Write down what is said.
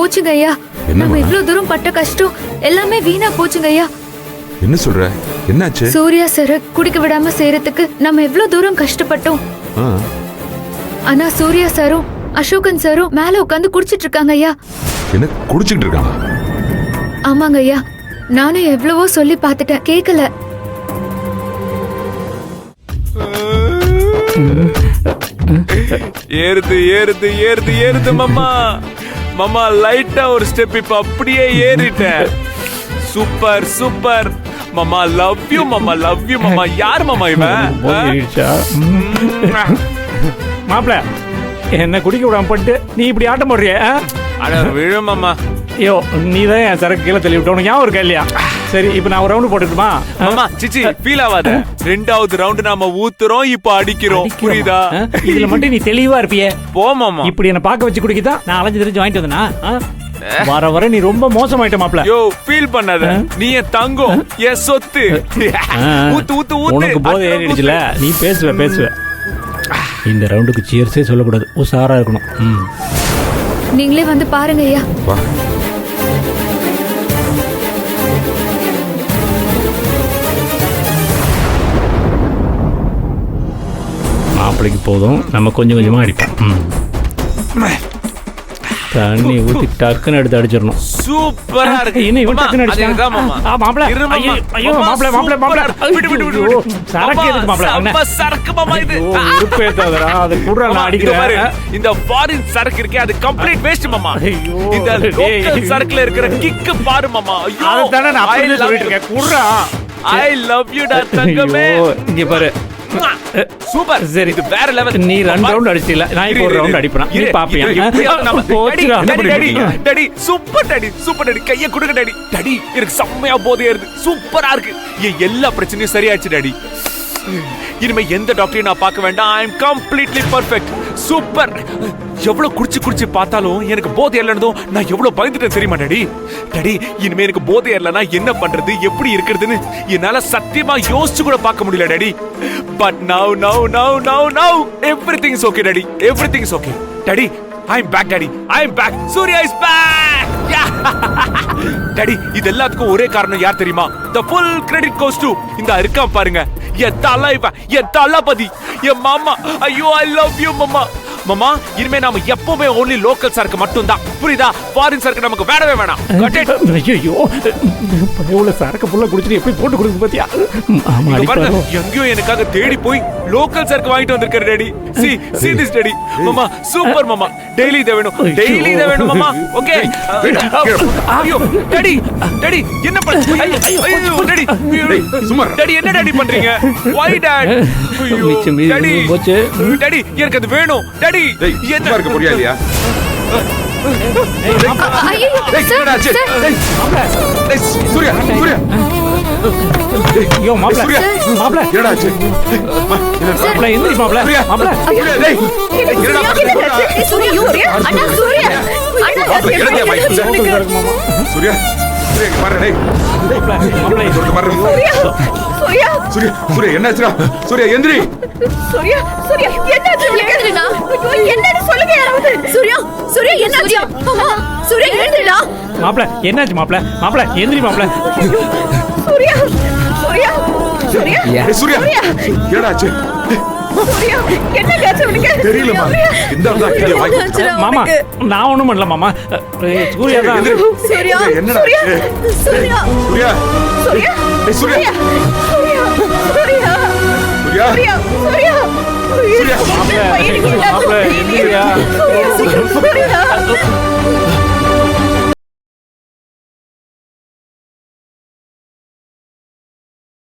போச்சுங்க ஐயா. நம்ம இவ்வளவு தூரம் பட்ட கஷ்டம் எல்லாமே வீணா போச்சுங்க ஐயா. என்ன சொல்ற? என்னாச்சு? சூர்யா சார குடிக்க விடாம செய்யறதுக்கு நம்ம எவ்வளவு தூரம் கஷ்டப்பட்டோம். ஆனா சூர்யா சாரும் அசோகன் சாரும் மேல உட்காந்து குடிச்சிட்டு இருக்காங்க ஐயா. என்ன குடிச்சிட்டு இருக்காங்க? ஆமாங்க ஐயா, நானும் எவ்வளவோ சொல்லி பார்த்துட்டேன், கேட்கல. ஏறுது ஏறுது ஏறுது ஏறுது மாமா. மாமா லைட்டா ஒரு ஸ்டெப் இப்ப அப்படியே ஏறிட்டேன். சூப்பர் சூப்பர் மாமா, லவ் யூ மாமா, லவ் யூ மாமா. யார் மாமா இவன்? மாப்பிள என்ன குடிக்க விடாம பண்ணிட்டு நீ இப்படி ஆட்டம் போடுறிய? அட விழு மாமா. ஐயோ நீ தான் என் சரக்கு கீழே தள்ளி விட்ட. உனக்கு ஞாபகம் இருக்கா இல்லையா? சரி இப்ப நான் ஒரு ரவுண்ட் போட்டுட்டுமா? மாமா சிச்சி ஃபீல் ஆகாத. ரெண்டாவது ரவுண்ட் நாம ஊத்துறோம், இப்ப அடிக்கிறோம். புரியுதா? இதுல மட்டும் நீ தெளிவா இருப்பியே. போ மாமா. இப்படி என்ன பாக்க வச்சு குடிக்கதான் நான் அலைஞ்சு தெரிஞ்சு வாங்கிட்டு வந்தனா? வர வர நீ ரொம்ப மோசமாயிட்ட மாப்ள. யோ ஃபீல் பண்ணாத, நீ என் தங்கம், என் சொத்து. ஊத்து ஊத்து ஊத்து. உனக்கு போதை ஏறிடுச்சுல, நீ பேசுவ. இந்த ரவுண்டுக்கு சியர்ஸே சொல்லக்கூடாது, உஷாரா இருக்கணும். நீங்களே வந்து பாருங்க ஐயா. மாப்பிளைக்கு போதும், நம்ம கொஞ்சம் கொஞ்சமா அடிப்போம். தண்ணி ஊத்தி டக்குன்னு எடுத்து அடிச்சிடணும். சூப்பரா இருக்கு. என்ன இவன் டக்குன்னு அடிச்சான்? மாப்ள ஐயோ மாப்ள விடு விடு விடு. சரக்கு எதுக்கு மாப்ள? நம்ம சரக்கு மாமா இது. இருப்பேதாதடா, அது கூட நான் அடிக்கிறேன். இந்த ஃபாரின் சரக்கு இருக்கே அது கம்ப்ளீட் வேஸ்ட் மாமா. இந்த லோக்கல் சரக்குல இருக்கிற கிக் பாரு மாமா. ஐயோ அதுதானே நான் அப்படியே சொல்லிட்டு இருக்கேன். குர்ரா ஐ லவ் யூ டா தங்கமே. இங்க பாரு. சூப்பர். சரி இது வேற லெவல். நீ 2 ரவுண்ட் அடிச்சில, நான் இப்போ ஒரு ரவுண்ட் அடிப்பேன். நீ பாப்பியா? Daddy super daddy, super daddy. கைய கொடுங்க டாடி. டாடி எனக்கு செம்மையா போதையா இருக்கு. சூப்பரா இருக்கு. எல்லா பிரச்சனையும் சரியாச்சு டாடி. இனிமே எந்த டாக்டரையும் நான் பார்க்க வேண்டாம். ஐ அம் கம்ப்ளீட்லி பெர்ஃபெக்ட். சூப்பர். எவ்வளவு குடிச்சு பார்த்தாலும் எனக்கு போதை ஏறலனதும் நான் எவ்வளவு பயந்துட்டேன் தெரியுமா டாடி? டாடி இனிமே எனக்கு போதை ஏறலனா என்ன பண்றது, எப்படி இருக்கிறதுன்னு என்னால சத்தியமா யோசிச்சு கூட பார்க்க முடியல daddy. But now everything is okay daddy. everything is okay daddy. I am back daddy. I am back. Surya is back. Daddy இது எல்லாத்துக்கும் ஒரே காரணம் யார் தெரியுமா? The full credit goes to இந்த இருக்கா பாருங்க, என் தளபதி, என் மாமா. ஐயோ I love you மாமா. மாமா இனிமே நாம எப்பவுமே only local சரக்கு மட்டும் தான், புரியுதா? ஃபாரின் சரக்கு நமக்கு வேணவே வேணாம். ஐயோ எவ்வளவு சரக்கு புள்ள குடிச்சிட்டு எப்படி போட்டு கொடுக்க பாத்தியா? எங்கேயோ எனக்காக தேடி போய் லோக்கல் சரக்கு வாங்கிட்டு வந்திருக்காரு டாடி. see this daddy. மாமா சூப்பர் மாமா. டெய்லி இத வேணும் மாமா. ஓகே. ஐயோ டாடி என்ன பண்றீங்க? ஐயோ டாடி சும்மா டாடி என்ன டாடி பண்றீங்க? why dad? டாடி எனக்கு அது வேணும் டாடி. என்ன இருக்க போறியா இல்லையா? சூர்யா ஐயோ மாப்ள என்னடாச்சு? மாப்ள எந்திரி மாப்ள. சூர்யா என்னாச்சுடா? சூர்யா எந்திரி. மாப்ள என்னாச்சு மாப்ள? எந்திரி மாப்ள. என்னடாச்சு? மாமா நான் ஒண்ணும் பண்ணல மாமா. சூர்யா தான்.